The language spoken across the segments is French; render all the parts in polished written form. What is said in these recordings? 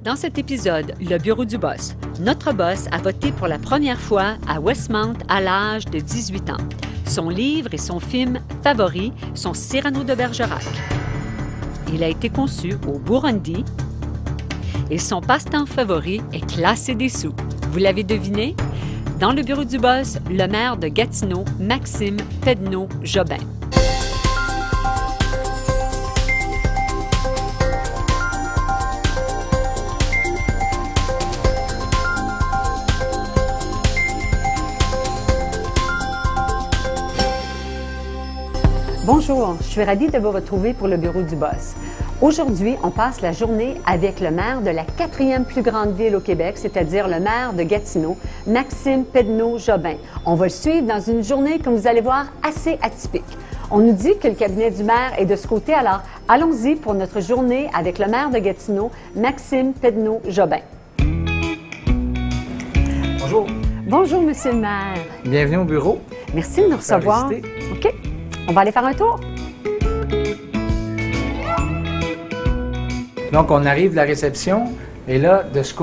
Dans cet épisode, le bureau du boss. Notre boss a voté pour la première fois à Westmount à l'âge de 18 ans. Son livre et son film favori sont Cyrano de Bergerac. Il a été conçu au Burundi et son passe-temps favori est classer des sous. Vous l'avez deviné? Dans le bureau du boss, le maire de Gatineau, Maxime Pedneau-Jobin. Bonjour, je suis ravie de vous retrouver pour le bureau du boss. Aujourd'hui, on passe la journée avec le maire de la 4e plus grande ville au Québec, c'est-à-dire le maire de Gatineau, Maxime Pedneau-Jobin. On va le suivre dans une journée, comme vous allez voir, assez atypique. On nous dit que le cabinet du maire est de ce côté, alors allons-y pour notre journée avec le maire de Gatineau, Maxime Pedneau-Jobin. Bonjour. Bonjour, monsieur le maire. Bienvenue au bureau. Merci de nous recevoir. OK. On va aller faire un tour? Donc, on arrive de la réception et là, de ce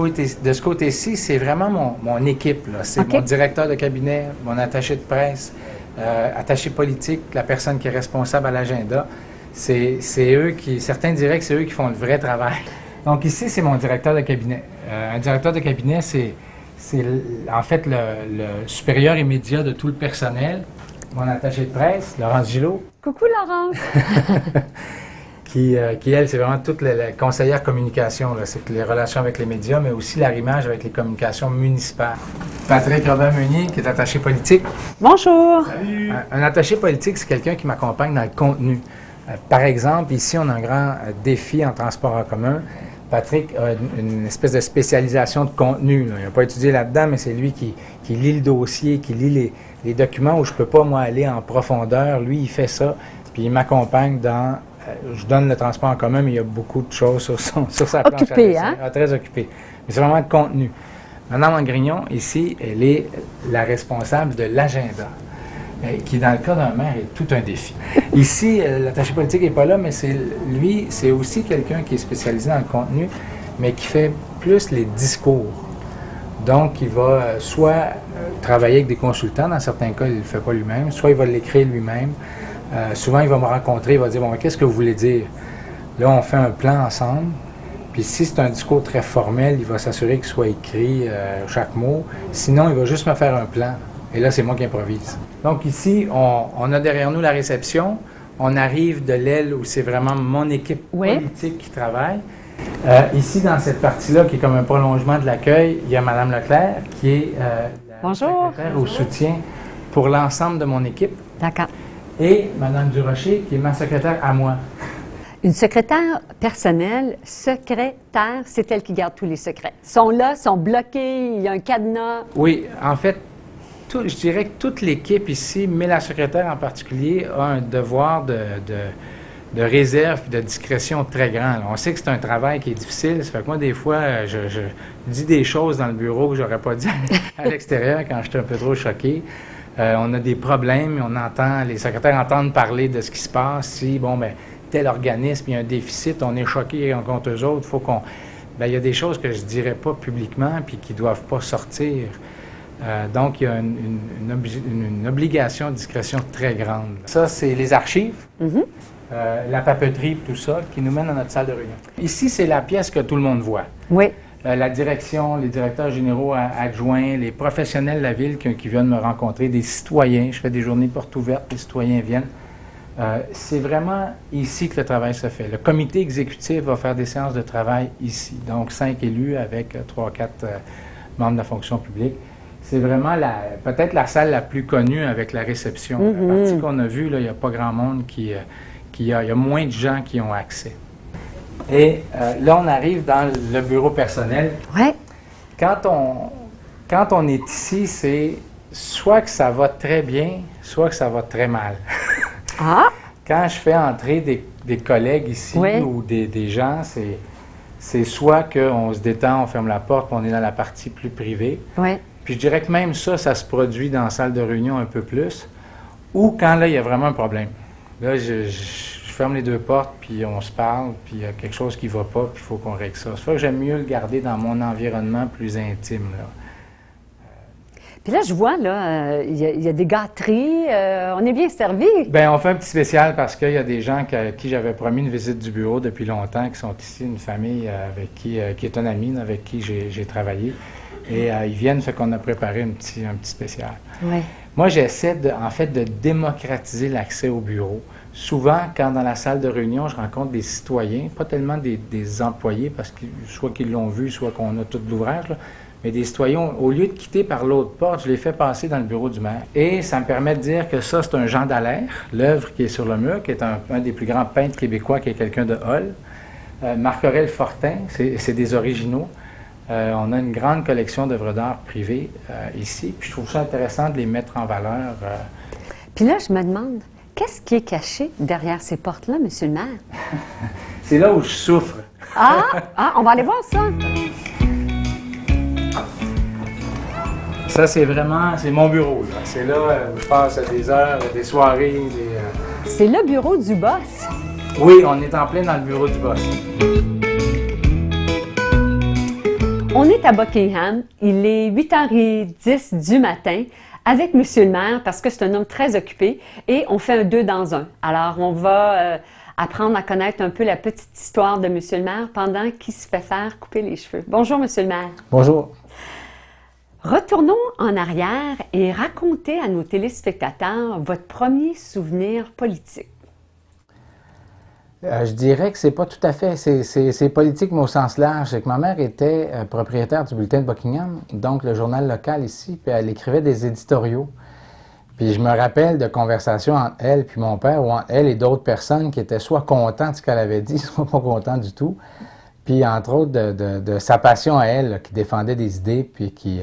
côté-ci, c'est vraiment mon équipe. C'est mon directeur de cabinet, mon attaché de presse, attaché politique, la personne qui est responsable à l'agenda. C'est eux qui, certains diraient que c'est eux qui font le vrai travail. Donc ici, c'est mon directeur de cabinet. Un directeur de cabinet, c'est en fait le supérieur immédiat de tout le personnel. Mon attaché de presse, Laurence Gillot. Coucou, Laurence! qui, elle, c'est vraiment toute la conseillère communication. C'est les relations avec les médias, mais aussi l'arrimage avec les communications municipales. Patrick Robin-Meunier, qui est attaché politique. Bonjour! Salut! Un attaché politique, c'est quelqu'un qui m'accompagne dans le contenu. Par exemple, ici, on a un grand défi en transport en commun. Patrick a une espèce de spécialisation de contenu. Il n'a pas étudié là-dedans, mais c'est lui qui lit le dossier, qui lit les documents où je ne peux pas, moi, aller en profondeur. Lui, il fait ça, puis il m'accompagne dans... je donne le transport en commun, mais il y a beaucoup de choses sur sa planche. Occupé, hein? Très occupé. Mais c'est vraiment le contenu. Madame Angrignon, ici, elle est la responsable de l'agenda, qui, dans le cas d'un maire, est tout un défi. Ici, l'attaché politique n'est pas là, mais c'est aussi quelqu'un qui est spécialisé dans le contenu, mais qui fait plus les discours. Donc, il va soit travailler avec des consultants, dans certains cas, il ne le fait pas lui-même, soit il va l'écrire lui-même. Souvent, il va me rencontrer, il va dire « Bon, qu'est-ce que vous voulez dire? » Là, on fait un plan ensemble. Puis si c'est un discours très formel, il va s'assurer qu'il soit écrit chaque mot. Sinon, il va juste me faire un plan. Et là, c'est moi qui improvise. Donc ici, on a derrière nous la réception. On arrive de l'aile où c'est vraiment mon équipe politique qui travaille. Ici, dans cette partie-là, qui est comme un prolongement de l'accueil, il y a Mme Leclerc, qui est la secrétaire au soutien pour l'ensemble de mon équipe. D'accord. Et Mme Durocher, qui est ma secrétaire à moi. Une secrétaire personnelle, secrétaire, c'est elle qui garde tous les secrets. Ils sont là, sont bloqués, il y a un cadenas. Oui, en fait, je dirais que toute l'équipe ici, mais la secrétaire en particulier, a un devoir de réserve et de discrétion très grand. On sait que c'est un travail qui est difficile. Ça fait que moi, des fois, je dis des choses dans le bureau que j'aurais pas dit à l'extérieur quand j'étais un peu trop choqué. On a des problèmes, les secrétaires entendent parler de ce qui se passe. Si, bon, ben tel organisme, il y a un déficit, on est choqué contre eux autres, il y a des choses que je ne dirais pas publiquement puis qui ne doivent pas sortir. Donc, il y a une obligation de discrétion très grande. Ça, c'est les archives, la papeterie, tout ça, qui nous mène à notre salle de réunion. Ici, c'est la pièce que tout le monde voit. Oui. La direction, les directeurs généraux adjoints, les professionnels de la ville qui viennent me rencontrer, des citoyens. Je fais des journées portes ouvertes, les citoyens viennent. C'est vraiment ici que le travail se fait. Le comité exécutif va faire des séances de travail ici. Donc, 5 élus avec 3-4 membres de la fonction publique. C'est vraiment peut-être la salle la plus connue avec la réception. La partie qu'on a vue, là, il n'y a pas grand monde il y a moins de gens qui ont accès. Et là, on arrive dans le bureau personnel. Oui. Quand on est ici, c'est soit que ça va très bien, soit que ça va très mal. Ah! Quand je fais entrer des collègues ici ou des gens, c'est soit qu'on se détend, on ferme la porte, on est dans la partie plus privée. Oui. Puis je dirais que même ça se produit dans la salle de réunion un peu plus. Ou quand là, il y a vraiment un problème. Là, je ferme les deux portes, puis on se parle, puis il y a quelque chose qui ne va pas, puis il faut qu'on règle ça. C'est fait que j'aime mieux le garder dans mon environnement plus intime, là. Puis là, je vois, là, il y a des gâteries. On est bien servi. Bien, on fait un petit spécial parce qu'il y a des gens à qui j'avais promis une visite du bureau depuis longtemps, qui sont ici, une famille avec qui est un ami, avec qui j'ai travaillé. Et ils viennent, fait qu'on a préparé un petit spécial. Ouais. Moi, j'essaie en fait de démocratiser l'accès au bureau. Souvent, quand dans la salle de réunion, je rencontre des citoyens, pas tellement des employés, parce que soit qu'ils l'ont vu, soit qu'on a tout l'ouvrage, là, mais des citoyens, au lieu de quitter par l'autre porte, je les fais passer dans le bureau du maire. Et ça me permet de dire que ça, c'est un Jean Dallaire, l'œuvre qui est sur le mur, qui est un des plus grands peintres québécois, qui est quelqu'un de Hull. Marc-Aurèle Fortin, c'est des originaux. On a une grande collection d'œuvres d'art privées ici, puis je trouve ça intéressant de les mettre en valeur. Puis là, je me demande, qu'est-ce qui est caché derrière ces portes-là, monsieur le maire? C'est là où je souffre. On va aller voir ça. Ça, c'est mon bureau, là. C'est là où je passe des heures, des soirées, C'est le bureau du boss. Oui, on est en plein dans le bureau du boss. On est à Buckingham. Il est 8h10 du matin avec monsieur le maire parce que c'est un homme très occupé et on fait un 2 dans 1. Alors, on va apprendre à connaître un peu la petite histoire de monsieur le maire pendant qu'il se fait faire couper les cheveux. Bonjour, monsieur le maire. Bonjour. Retournons en arrière et racontez à nos téléspectateurs votre premier souvenir politique. Je dirais que c'est pas tout à fait, c'est politique, mais au sens large. C'est que ma mère était propriétaire du bulletin de Buckingham, donc le journal local ici, puis elle écrivait des éditoriaux. Puis je me rappelle de conversations entre elle puis mon père, ou entre elle et d'autres personnes qui étaient soit contentes de ce qu'elle avait dit, soit pas contentes du tout. Puis, entre autres, de sa passion à elle, là, qui défendait des idées, puis qui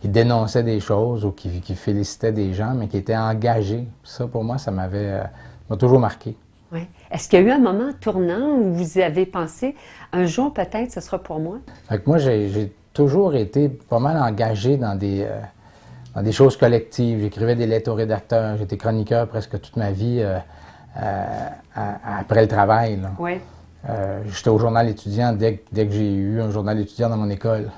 dénonçait des choses ou qui félicitait des gens, mais qui était engagée. Ça, pour moi, ça m'a toujours marqué. Oui. Est-ce qu'il y a eu un moment tournant où vous avez pensé, un jour peut-être, ce sera pour moi? Fait que moi, j'ai toujours été pas mal engagé dans des choses collectives. J'écrivais des lettres aux rédacteurs. J'étais chroniqueur presque toute ma vie après le travail, là. Oui. J'étais au journal étudiant dès que j'ai eu un journal étudiant dans mon école.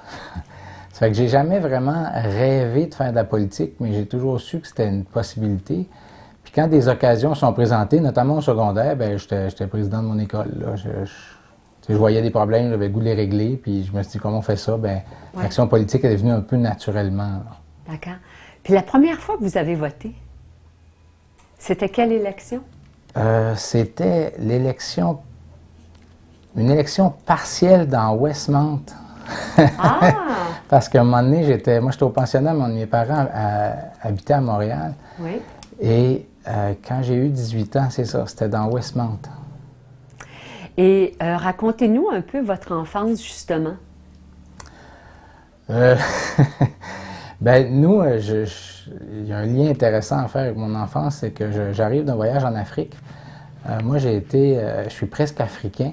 Ça fait que j'ai jamais vraiment rêvé de faire de la politique, mais j'ai toujours su que c'était une possibilité. Puis quand des occasions sont présentées, notamment au secondaire, ben j'étais président de mon école, là. Je voyais des problèmes, j'avais le goût de les régler, puis je me suis dit comment on fait ça? Ben, l'action politique est venue un peu naturellement. D'accord. Puis la première fois que vous avez voté, c'était quelle élection? C'était une élection partielle dans Westmount. Parce qu'à un moment donné, j'étais au pensionnat, mes parents habitaient à Montréal. Oui. Et quand j'ai eu 18 ans, c'est ça, c'était dans Westmount. Et racontez-nous un peu votre enfance, justement. Ben nous, il y a un lien intéressant à faire avec mon enfance, c'est que j'arrive d'un voyage en Afrique. Moi, je suis presque africain,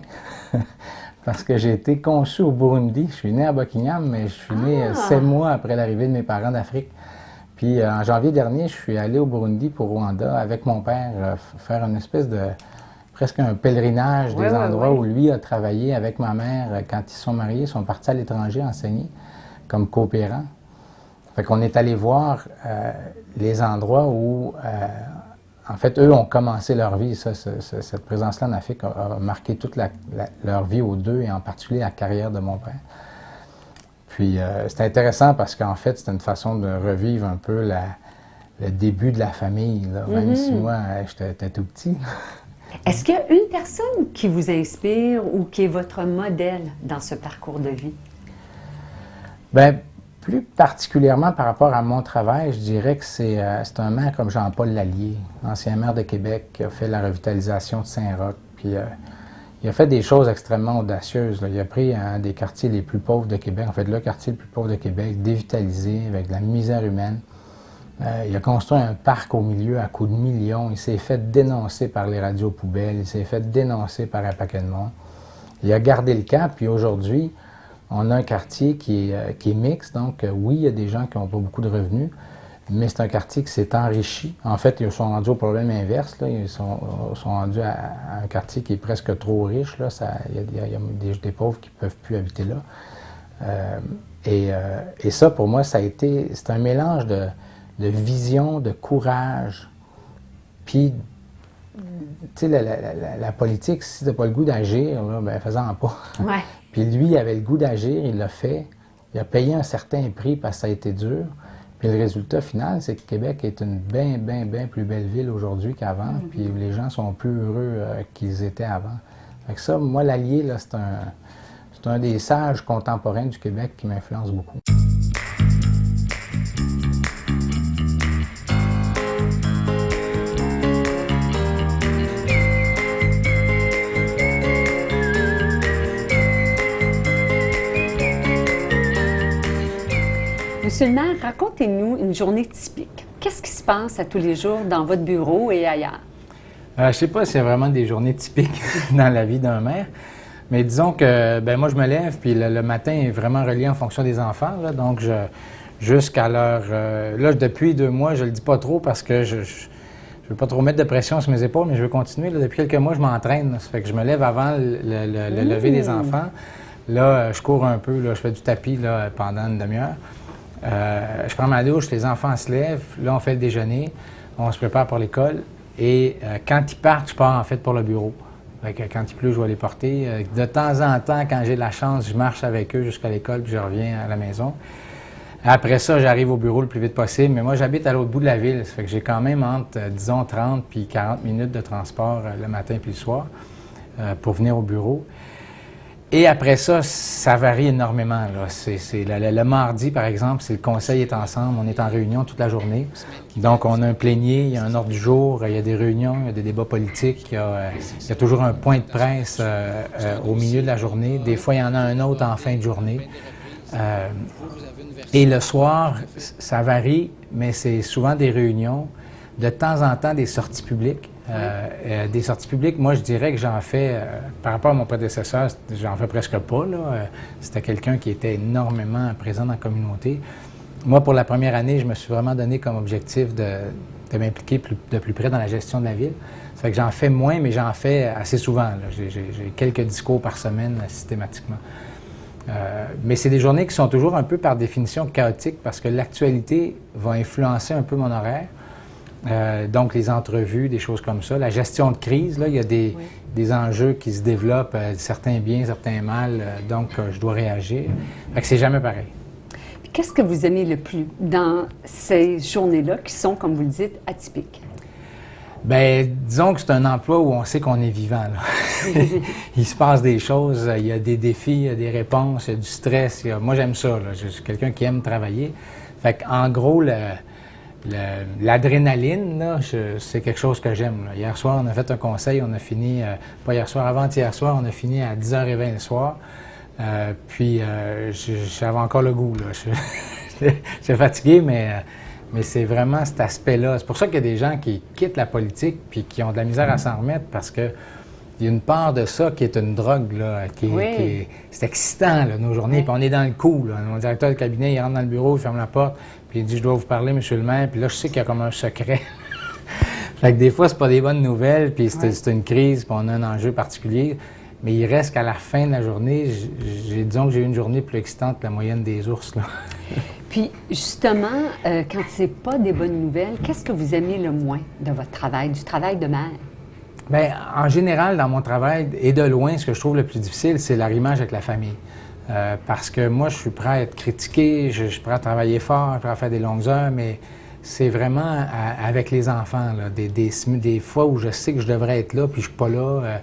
parce que j'ai été conçu au Burundi. Je suis né à Buckingham, mais je suis né 7 mois après l'arrivée de mes parents d'Afrique. Puis en janvier dernier, je suis allé au Burundi pour Rwanda avec mon père, faire une espèce de, presque un pèlerinage des endroits où lui a travaillé avec ma mère quand ils se sont mariés. Ils sont partis à l'étranger enseigner comme coopérants. Fait qu'on est allé voir les endroits où, en fait, eux ont commencé leur vie. Cette présence-là en Afrique a marqué toute leur vie aux deux, et en particulier la carrière de mon père. Puis c'était intéressant parce qu'en fait, c'était une façon de revivre un peu le début de la famille, là, même si moi, j'étais tout petit. Est-ce qu'il y a une personne qui vous inspire ou qui est votre modèle dans ce parcours de vie? Bien, plus particulièrement par rapport à mon travail, je dirais que c'est un maire comme Jean-Paul Lallier, ancien maire de Québec, qui a fait la revitalisation de Saint-Roch. Puis il a fait des choses extrêmement audacieuses, là. Il a pris un des quartiers les plus pauvres de Québec, en fait le quartier le plus pauvre de Québec, dévitalisé avec de la misère humaine. Il a construit un parc au milieu à coups de millions. Il s'est fait dénoncer par les radios poubelles, il s'est fait dénoncer par un paquet de monde. Il a gardé le cap, puis aujourd'hui, on a un quartier qui est mixte, donc oui, il y a des gens qui n'ont pas beaucoup de revenus, mais c'est un quartier qui s'est enrichi. En fait, ils sont rendus au problème inverse. Là. Ils sont rendus à un quartier qui est presque trop riche. Il y a des pauvres qui ne peuvent plus habiter là. Et ça, pour moi, c'est un mélange de vision, de courage. Puis, tu sais, la politique, si tu n'as pas le goût d'agir, ben fais-en pas. Ouais. Puis lui, il avait le goût d'agir, il l'a fait. Il a payé un certain prix parce que ça a été dur. Puis le résultat final, c'est que Québec est une bien plus belle ville aujourd'hui qu'avant. Puis les gens sont plus heureux qu'ils étaient avant. Fait que ça, moi, l'Allier, là, c'est un des sages contemporains du Québec qui m'influence beaucoup. Monsieur le maire, racontez-nous une journée typique. Qu'est-ce qui se passe à tous les jours dans votre bureau et ailleurs? Je ne sais pas si c'est vraiment des journées typiques dans la vie d'un maire, mais disons que moi, je me lève, puis le matin est vraiment relié en fonction des enfants. Là, donc, jusqu'à l'heure... là, depuis 2 mois, je ne le dis pas trop parce que je ne veux pas trop mettre de pression sur mes épaules, mais je veux continuer. Là, depuis quelques mois, je m'entraîne. Ça fait que je me lève avant le lever des enfants. Là, je cours un peu, là, je fais du tapis là, pendant une demi-heure. Je prends ma douche, les enfants se lèvent, là on fait le déjeuner, on se prépare pour l'école et quand ils partent, je pars en fait pour le bureau. Fait que quand il pleut, je vais les porter. De temps en temps, quand j'ai de la chance, je marche avec eux jusqu'à l'école puis je reviens à la maison. Après ça, j'arrive au bureau le plus vite possible, mais moi j'habite à l'autre bout de la ville, ça fait que j'ai quand même entre, disons, 30 puis 40 minutes de transport le matin puis le soir pour venir au bureau. Et après ça, ça varie énormément. Là. Le mardi, par exemple, c'est le conseil est ensemble, on est en réunion toute la journée. Donc, on a un plénier, il y a un ordre du jour, il y a des réunions, il y a des débats politiques, il y a toujours un point de presse au milieu de la journée. Des fois, il y en a un autre en fin de journée. Et le soir, ça varie, mais c'est souvent des réunions, de temps en temps des sorties publiques. Des sorties publiques, moi, je dirais que j'en fais, par rapport à mon prédécesseur, j'en fais presque pas. C'était quelqu'un qui était énormément présent dans la communauté. Moi, pour la première année, je me suis vraiment donné comme objectif de m'impliquer de plus près dans la gestion de la ville. Ça fait que j'en fais moins, mais j'en fais assez souvent. J'ai quelques discours par semaine systématiquement. Mais c'est des journées qui sont toujours un peu par définition chaotiques parce que l'actualité va influencer un peu mon horaire. Donc, les entrevues, des choses comme ça. La gestion de crise, là, il y a des enjeux qui se développent, certains bien, certains mal, donc je dois réagir. Fait que c'est jamais pareil. Qu'est-ce que vous aimez le plus dans ces journées-là qui sont, comme vous le dites, atypiques? Bien, disons que c'est un emploi où on sait qu'on est vivant. Là. Il se passe des choses, il y a des défis, il y a des réponses, il y a du stress. Moi, j'aime ça. Là. Je suis quelqu'un qui aime travailler. Fait qu'en gros, l'adrénaline, c'est quelque chose que j'aime. Hier soir, on a fait un conseil, on a fini, pas hier soir, avant-hier soir, on a fini à 10h20 le soir. Puis j'avais encore le goût. J'étais fatigué, mais c'est vraiment cet aspect-là. C'est pour ça qu'il y a des gens qui quittent la politique puis qui ont de la misère à s'en remettre parce que il y a une part de ça qui est une drogue, là, c'est excitant, là, nos journées, puis on est dans le coup. Là. Mon directeur de cabinet, il rentre dans le bureau, il ferme la porte, puis il dit « Je dois vous parler, monsieur le maire », puis là, je sais qu'il y a comme un secret. Fait que des fois, c'est pas des bonnes nouvelles, puis c'est une crise, puis on a un enjeu particulier, mais il reste qu'à la fin de la journée, disons que j'ai eu une journée plus excitante que la moyenne des ours, là. Puis, justement, quand c'est pas des bonnes nouvelles, qu'est-ce que vous aimez le moins de votre travail, du travail de maire? Bien, en général, dans mon travail, et de loin, ce que je trouve le plus difficile, c'est l'arrimage avec la famille. Parce que moi, je suis prêt à être critiqué, je suis prêt à travailler fort, je suis prêt à faire des longues heures, mais c'est vraiment avec les enfants, là, des fois où je sais que je devrais être là, puis je suis pas là,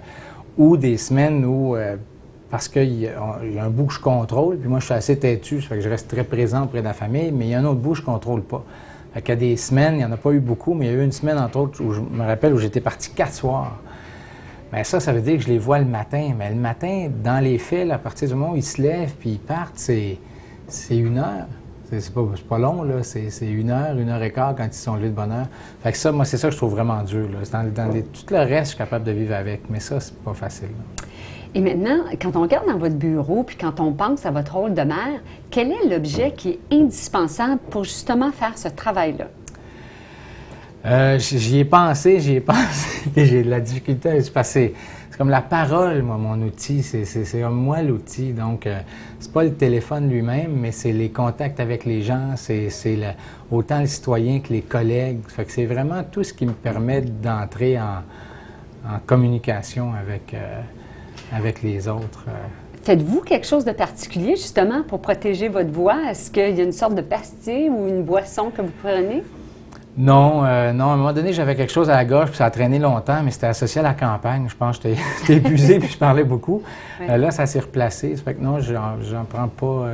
ou des semaines où, parce qu'il y a un bout que je contrôle, puis moi, je suis assez têtu, ça fait que je reste très présent auprès de la famille, mais il y a un autre bout que je contrôle pas. Fait qu'il y a des semaines, il n'y en a pas eu beaucoup, mais il y a eu une semaine, entre autres, où je me rappelle, où j'étais parti 4 soirs. Bien, ça veut dire que je les vois le matin. Mais le matin, dans les faits, là, à partir du moment où ils se lèvent puis ils partent, c'est 1 heure. C'est pas long, là. C'est 1 heure, 1 heure et quart quand ils sont levés de bonne heure. Fait que ça, moi, c'est ça que je trouve vraiment dur. Là. Tout le reste, je suis capable de vivre avec. Mais ça, c'est pas facile. Là. Et maintenant, quand on regarde dans votre bureau, puis quand on pense à votre rôle de maire, quel est l'objet qui est indispensable pour justement faire ce travail-là? J'y ai pensé, puis j'ai de la difficulté à se passer. C'est comme la parole, moi, mon outil. C'est comme moi l'outil. Donc, c'est pas le téléphone lui-même, mais c'est les contacts avec les gens, autant les citoyens que les collègues. Fait que c'est vraiment tout ce qui me permet d'entrer en communication avec les autres. Faites-vous quelque chose de particulier, justement, pour protéger votre voix? Est-ce qu'il y a une sorte de pastille ou une boisson que vous prenez? Non, non. À un moment donné, j'avais quelque chose à la gorge, puis ça a traîné longtemps, mais c'était associé à la campagne. Je pense que j'étais épuisé, puis je parlais beaucoup. Ouais. Là, ça s'est replacé. Ça fait que non, j'en prends pas.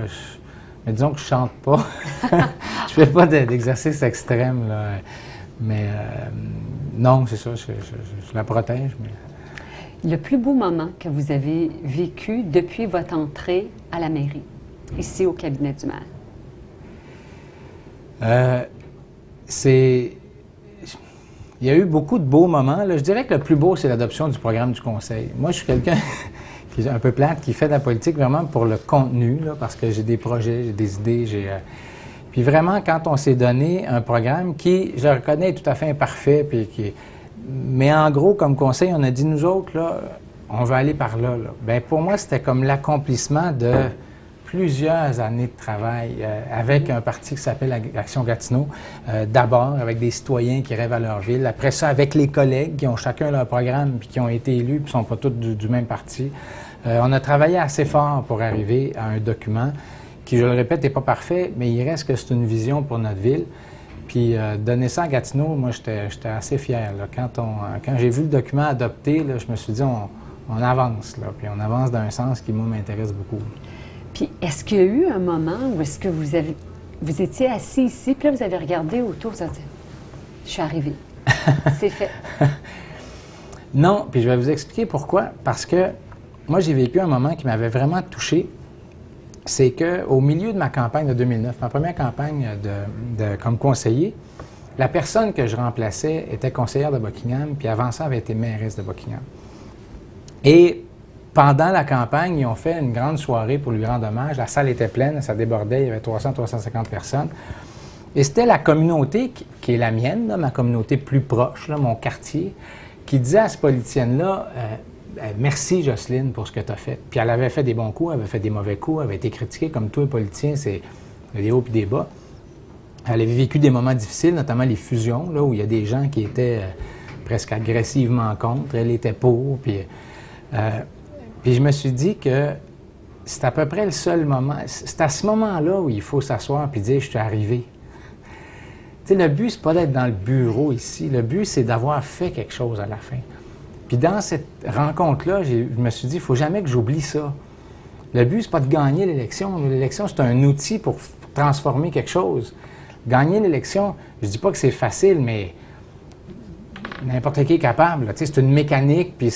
Mais disons que je chante pas. Je fais pas d'exercice extrême, là. Mais non, c'est ça, je la protège. Mais... Le plus beau moment que vous avez vécu depuis votre entrée à la mairie, ici au cabinet du maire? Il y a eu beaucoup de beaux moments. Là. Je dirais que le plus beau, c'est l'adoption du programme du Conseil. Moi, je suis quelqu'un qui est un peu plate, qui fait de la politique vraiment pour le contenu, là, parce que j'ai des projets, j'ai des idées, Puis vraiment, quand on s'est donné un programme qui, je le reconnais, est tout à fait imparfait, mais en gros, comme conseil, on a dit, nous autres, là, on va aller par là. Bien, pour moi, c'était comme l'accomplissement de plusieurs années de travail avec un parti qui s'appelle Action Gatineau. D'abord, avec des citoyens qui rêvent à leur ville. Après ça, avec les collègues qui ont chacun leur programme puis qui ont été élus puis qui ne sont pas tous du même parti. On a travaillé assez fort pour arriver à un document qui, je le répète, n'est pas parfait, mais il reste que c'est une vision pour notre ville. Puis donner ça à Gatineau, moi, j'étais assez fier. Là. Quand j'ai vu le document adopté, là, je me suis dit, on avance, là, puis on avance dans un sens qui, moi, m'intéresse beaucoup. Puis, est-ce qu'il y a eu un moment où est-ce que vous étiez assis ici, puis là, vous avez regardé autour, vous avez dit, je suis arrivé, c'est fait? Non, puis je vais vous expliquer pourquoi. Parce que moi, j'ai vécu un moment qui m'avait vraiment touché. C'est qu'au milieu de ma campagne de 2009, ma première campagne comme conseiller, la personne que je remplaçais était conseillère de Buckingham, puis avant ça, avait été mairesse de Buckingham. Et pendant la campagne, ils ont fait une grande soirée pour lui rendre hommage. La salle était pleine, ça débordait, il y avait 300-350 personnes. Et c'était la communauté qui est la mienne, là, ma communauté plus proche, là, mon quartier, qui disait à cette politicienne-là, merci Jocelyne pour ce que tu as fait. Puis elle avait fait des bons coups, elle avait fait des mauvais coups, elle avait été critiquée comme tous les politiciens, c'est des hauts et des bas. Elle avait vécu des moments difficiles, notamment les fusions, là, où il y a des gens qui étaient presque agressivement contre, elle était pour, puis je me suis dit que c'est à peu près le seul moment, c'est à ce moment-là où il faut s'asseoir et dire « je suis arrivé ». Tu sais, le but, c'est pas d'être dans le bureau ici, le but, c'est d'avoir fait quelque chose à la fin. Puis dans cette rencontre-là, je me suis dit, il ne faut jamais que j'oublie ça. Le but, c'est pas de gagner l'élection. L'élection, c'est un outil pour transformer quelque chose. Gagner l'élection, je dis pas que c'est facile, mais n'importe qui est capable. Tu sais, c'est une mécanique, puis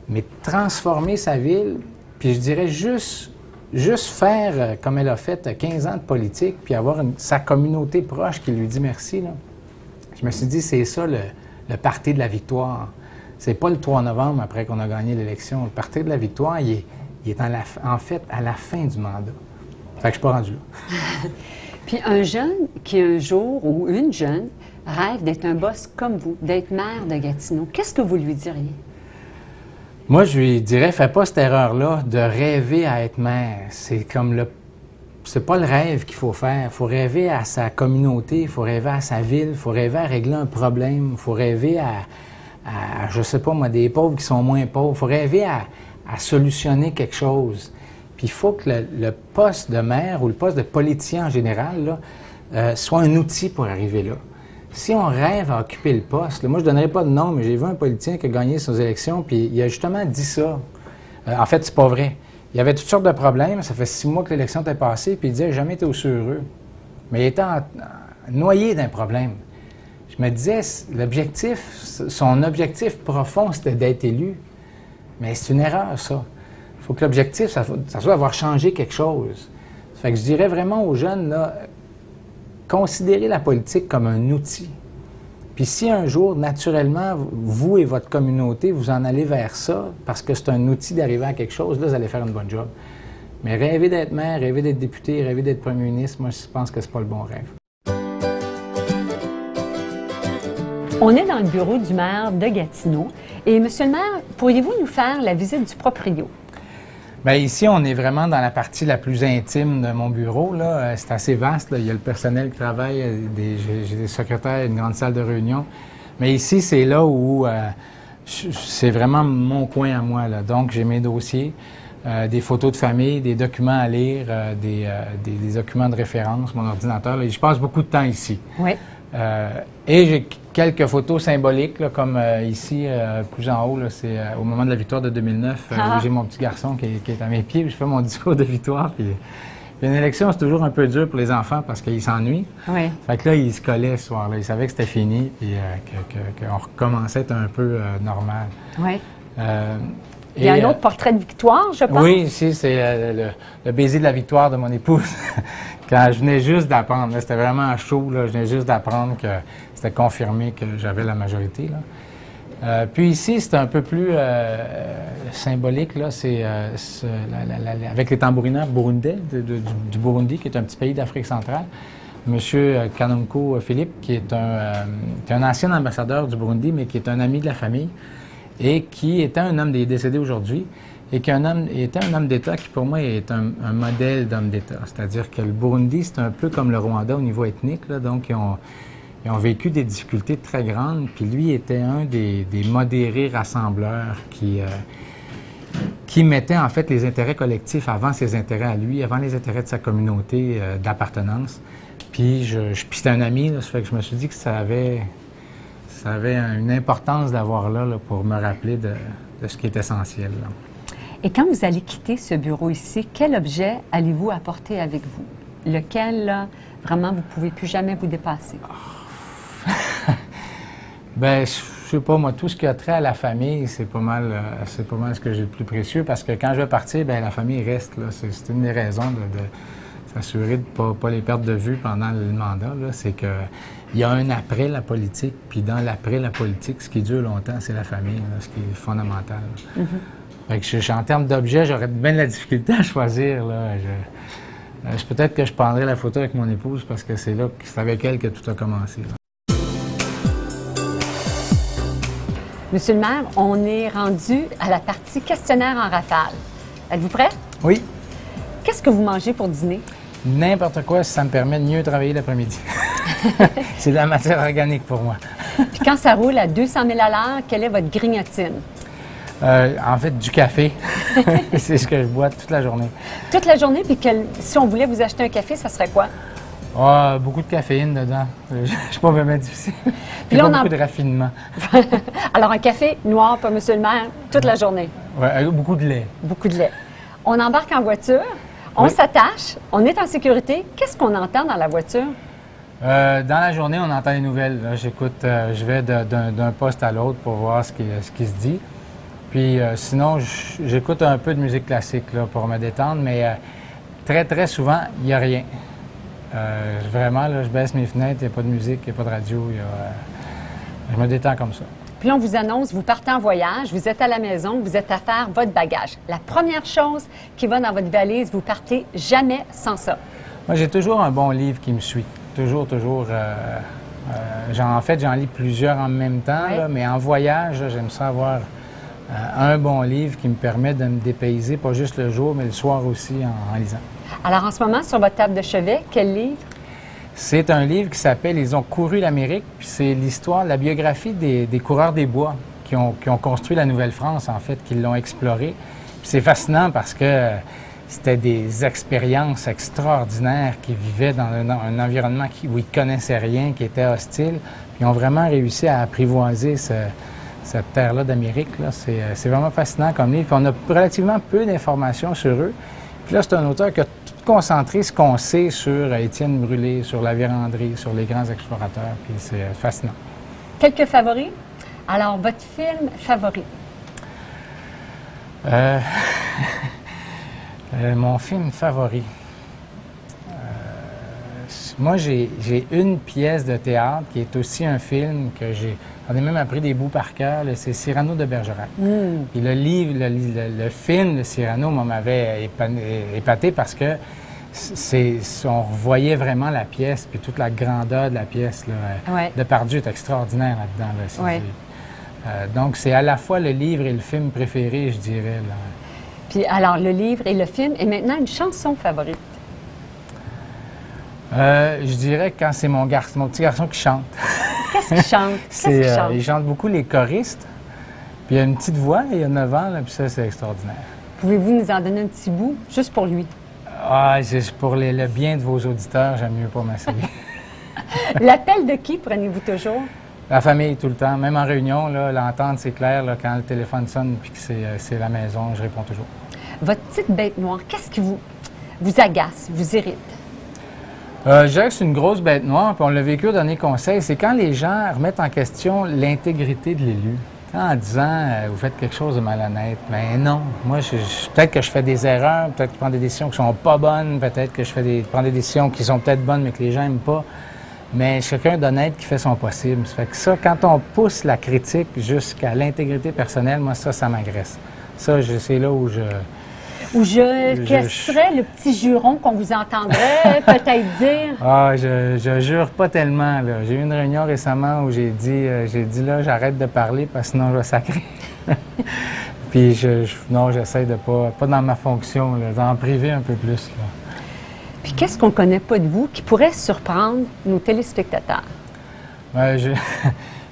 mais transformer sa ville, puis je dirais juste faire comme elle a fait 15 ans de politique, puis avoir sa communauté proche qui lui dit merci. Là. Je me suis dit, c'est ça le party de la victoire. C'est pas le 3 novembre après qu'on a gagné l'élection. Le parti de la victoire, il est en fait à la fin du mandat. Fait que je suis pas rendu là. Puis un jeune qui un jour, ou une jeune, rêve d'être un boss comme vous, d'être maire de Gatineau, qu'est-ce que vous lui diriez? Moi, je lui dirais, fais pas cette erreur-là de rêver à être maire. C'est comme c'est pas le rêve qu'il faut faire. Il faut rêver à sa communauté, il faut rêver à sa ville, il faut rêver à régler un problème, il faut rêver à je sais pas moi, des pauvres qui sont moins pauvres. Il faut rêver à solutionner quelque chose. Puis il faut que le poste de maire ou le poste de politicien en général là, soit un outil pour arriver là. Si on rêve à occuper le poste, là, moi je ne donnerai pas de nom, mais j'ai vu un politicien qui a gagné ses élections, puis il a justement dit ça. En fait, c'est pas vrai. Il y avait toutes sortes de problèmes, ça fait 6 mois que l'élection était passée, puis il disait « jamais été aussi heureux ». Mais il était noyé d'un problème. Je me disais, son objectif profond, c'était d'être élu. Mais c'est une erreur, ça. Il faut que l'objectif, ça soit d'avoir changé quelque chose. Ça fait que je dirais vraiment aux jeunes, là, considérez la politique comme un outil. Puis si un jour, naturellement, vous et votre communauté, vous en allez vers ça, parce que c'est un outil d'arriver à quelque chose, là, vous allez faire une bonne job. Mais rêver d'être maire, rêver d'être député, rêver d'être premier ministre, moi, je pense que c'est pas le bon rêve. On est dans le bureau du maire de Gatineau. Et Monsieur le maire, pourriez-vous nous faire la visite du proprio? Bien, ici, on est vraiment dans la partie la plus intime de mon bureau. C'est assez vaste. Là. Il y a le personnel qui travaille, j'ai des secrétaires, une grande salle de réunion. Mais ici, c'est là où c'est vraiment mon coin à moi. Là. Donc, j'ai mes dossiers, des photos de famille, des documents à lire, des documents de référence, mon ordinateur. Là. Je passe beaucoup de temps ici. Oui. Et j'ai quelques photos symboliques, là, comme ici, plus en haut, c'est au moment de la victoire de 2009, où j'ai mon petit garçon qui est à mes pieds, puis je fais mon discours de victoire. Puis une élection, c'est toujours un peu dur pour les enfants parce qu'ils s'ennuient. Oui. Fait que là, ils se collaient ce soir-là. Ils savaient que c'était fini, puis qu'on recommençait à être un peu normal. Oui. Il y a un autre portrait de victoire, je pense. Oui, ici, c'est le baiser de la victoire de mon épouse. Quand je venais juste d'apprendre, c'était vraiment chaud, là, je venais juste d'apprendre que c'était confirmé que j'avais la majorité. Là. Puis ici, c'est un peu plus symbolique, là, c'est avec les tambourineurs burundais du Burundi, qui est un petit pays d'Afrique centrale. Monsieur Kanonko Philippe, qui est un ancien ambassadeur du Burundi, mais qui est un ami de la famille, et qui était un homme décédé aujourd'hui, et qui était un homme d'État qui, pour moi, est un modèle d'homme d'État. C'est-à-dire que le Burundi, c'est un peu comme le Rwanda au niveau ethnique, là, donc ils ont vécu des difficultés très grandes, puis lui était un des modérés rassembleurs qui mettait en fait les intérêts collectifs avant ses intérêts à lui, avant les intérêts de sa communauté d'appartenance. Puis c'était un ami, là, ça fait que je me suis dit que ça avait une importance d'avoir là pour me rappeler de ce qui est essentiel. Là. Et quand vous allez quitter ce bureau ici, quel objet allez-vous apporter avec vous? Lequel, là, vraiment, vous ne pouvez plus jamais vous dépasser? Bien, je sais pas, moi, tout ce qui a trait à la famille, c'est pas mal ce que j'ai le plus précieux, parce que quand je vais partir, bien, la famille reste, là. C'est une des raisons de s'assurer de ne pas les perdre de vue pendant le mandat, là. C'est qu'il y a un après la politique, puis dans l'après la politique, ce qui dure longtemps, c'est la famille, là, ce qui est fondamental. Mm-hmm. Fait que en termes d'objets, j'aurais bien de la difficulté à choisir, là. Peut-être que je prendrais la photo avec mon épouse, parce que c'est avec elle que tout a commencé, là. Monsieur le maire, on est rendu à la partie questionnaire en rafale. Êtes-vous prêt? Oui. Qu'est-ce que vous mangez pour dîner? N'importe quoi, si ça me permet de mieux travailler l'après-midi. C'est de la matière organique pour moi. Puis quand ça roule à 200 000 à l'heure, quelle est votre grignotine? En fait, du café. C'est ce que je bois toute la journée. Toute la journée? Puis si on voulait vous acheter un café, ça serait quoi? Ah, beaucoup de caféine dedans. Je suis pas vraiment difficile. Puis là, beaucoup de raffinement. Alors, un café noir pour Monsieur le maire toute la journée? Oui, beaucoup de lait. Beaucoup de lait. On embarque en voiture, on s'attache, on est en sécurité. Qu'est-ce qu'on entend dans la voiture? Dans la journée, on entend les nouvelles. J'écoute, je vais d'un poste à l'autre pour voir ce qui se dit. Puis sinon, j'écoute un peu de musique classique là, pour me détendre, mais très, très souvent, il n'y a rien. Vraiment, là, je baisse mes fenêtres, il n'y a pas de musique, il n'y a pas de radio. Je me détends comme ça. Puis là, on vous annonce, vous partez en voyage, vous êtes à la maison, vous êtes à faire votre bagage. La première chose qui va dans votre valise, vous partez jamais sans ça. Moi, j'ai toujours un bon livre qui me suit. Toujours. En fait, j'en lis plusieurs en même temps, oui. Là, mais en voyage, j'aime ça avoir un bon livre qui me permet de me dépayser, pas juste le jour, mais le soir aussi en lisant. Alors, en ce moment, sur votre table de chevet, quel livre? C'est un livre qui s'appelle « Ils ont couru l'Amérique », puis c'est l'histoire, la biographie des coureurs des bois qui ont construit la Nouvelle-France, en fait, qui l'ont explorée. Puis c'est fascinant parce que c'était des expériences extraordinaires qui vivaient dans un environnement où ils ne connaissaient rien, qui était hostile. Puis ils ont vraiment réussi à apprivoiser cette terre-là d'Amérique. C'est vraiment fascinant comme livre. Puis on a relativement peu d'informations sur eux. Puis là, c'est un auteur qui a tout concentré ce qu'on sait sur Étienne Brûlé, sur la Vérandrie, sur les grands explorateurs. Puis c'est fascinant. Quelques favoris? Alors, votre film favori? Mon film favori? Moi, j'ai une pièce de théâtre qui est aussi un film que j'en ai même appris des bouts par cœur, c'est Cyrano de Bergerac. Puis le film de Cyrano m'avait épaté parce que on revoyait vraiment la pièce, puis toute la grandeur de la pièce. Là. Ouais. Depardieu est extraordinaire là-dedans. Là, Ouais. Donc, c'est à la fois le livre et le film préféré, je dirais. Là. Puis alors, le livre et le film. Et maintenant, une chanson favorite. Je dirais que quand c'est mon petit garçon qui chante. Qu'est-ce qu'il chante? Qu'est-ce qu'il chante? Il chante beaucoup les choristes. Puis il a une petite voix, il a 9 ans, là, puis ça, c'est extraordinaire. Pouvez-vous nous en donner un petit bout, juste pour lui? Ah, pour le bien de vos auditeurs, j'aime mieux pas m'essayer. L'appel de qui prenez-vous toujours? La famille, tout le temps. Même en réunion, l'entendre, c'est clair. Là, quand le téléphone sonne puis que c'est la maison, je réponds toujours. Votre petite bête noire, qu'est-ce qui vous agace, vous irrite? Je dirais que c'est une grosse bête noire, puis on l'a vécu au dernier conseil. C'est quand les gens remettent en question l'intégrité de l'élu. En disant, vous faites quelque chose de malhonnête. Mais non. Moi, peut-être que je fais des erreurs, peut-être que je prends des décisions qui sont pas bonnes, peut-être que prends des décisions qui sont peut-être bonnes, mais que les gens n'aiment pas. Mais quelqu'un d'honnête qui fait son possible. Ça fait que ça, quand on pousse la critique jusqu'à l'intégrité personnelle, moi, ça m'agresse. Ça, c'est là où quel serait le petit juron qu'on vous entendrait peut-être dire? Ah, je jure pas tellement, là. J'ai eu une réunion récemment où j'ai dit là, j'arrête de parler parce que sinon je vais sacrer. Puis non, j'essaie de pas dans ma fonction, là, d'en priver un peu plus, là. Puis qu'est-ce qu'on connaît pas de vous qui pourrait surprendre nos téléspectateurs? J'ai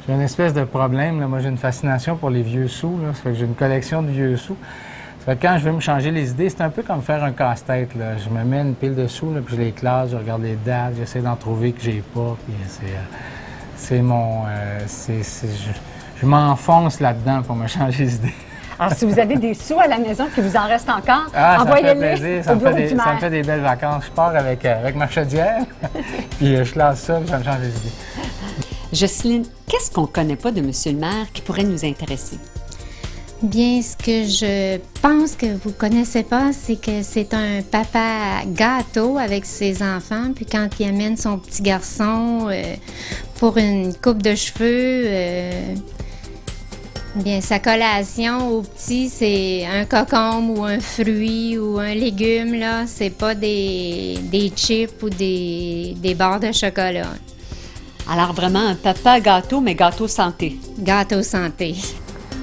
une espèce de problème, là. Moi, j'ai une fascination pour les vieux sous, là. Ça fait que j'ai une collection de vieux sous. Ça fait que quand je veux me changer les idées, c'est un peu comme faire un casse-tête, là. Je me mets une pile de sous, là, puis je les classe, je regarde les dates, j'essaie d'en trouver que j'ai pas, puis je m'enfonce là-dedans pour me changer les idées. Alors, si vous avez des sous à la maison, qu'il vous en reste encore, envoyez-les au bureau du maire. Ça me fait des belles vacances. Je pars avec ma chaudière, puis je classe ça, puis ça me change les idées. Jocelyne, qu'est-ce qu'on ne connaît pas de M. le maire qui pourrait nous intéresser? Bien, ce que je pense que vous ne connaissez pas, c'est que c'est un papa gâteau avec ses enfants. Puis quand il amène son petit garçon pour une coupe de cheveux, bien, sa collation au petit, c'est un concombre ou un fruit ou un légume, là. C'est pas des chips ou des barres de chocolat. Alors, vraiment, un papa gâteau, mais gâteau santé. Gâteau santé.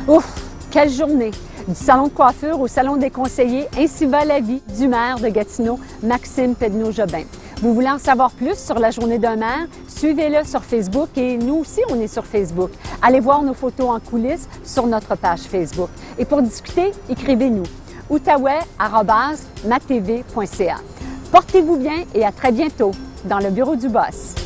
Ouf! Quelle journée! Du salon de coiffure au salon des conseillers, ainsi va la vie du maire de Gatineau, Maxime Pedneau-Jobin. Vous voulez en savoir plus sur la journée d'un maire? Suivez-le sur Facebook et nous aussi, on est sur Facebook. Allez voir nos photos en coulisses sur notre page Facebook. Et pour discuter, écrivez-nous outaouais@matv.ca. Portez-vous bien et à très bientôt dans le bureau du boss.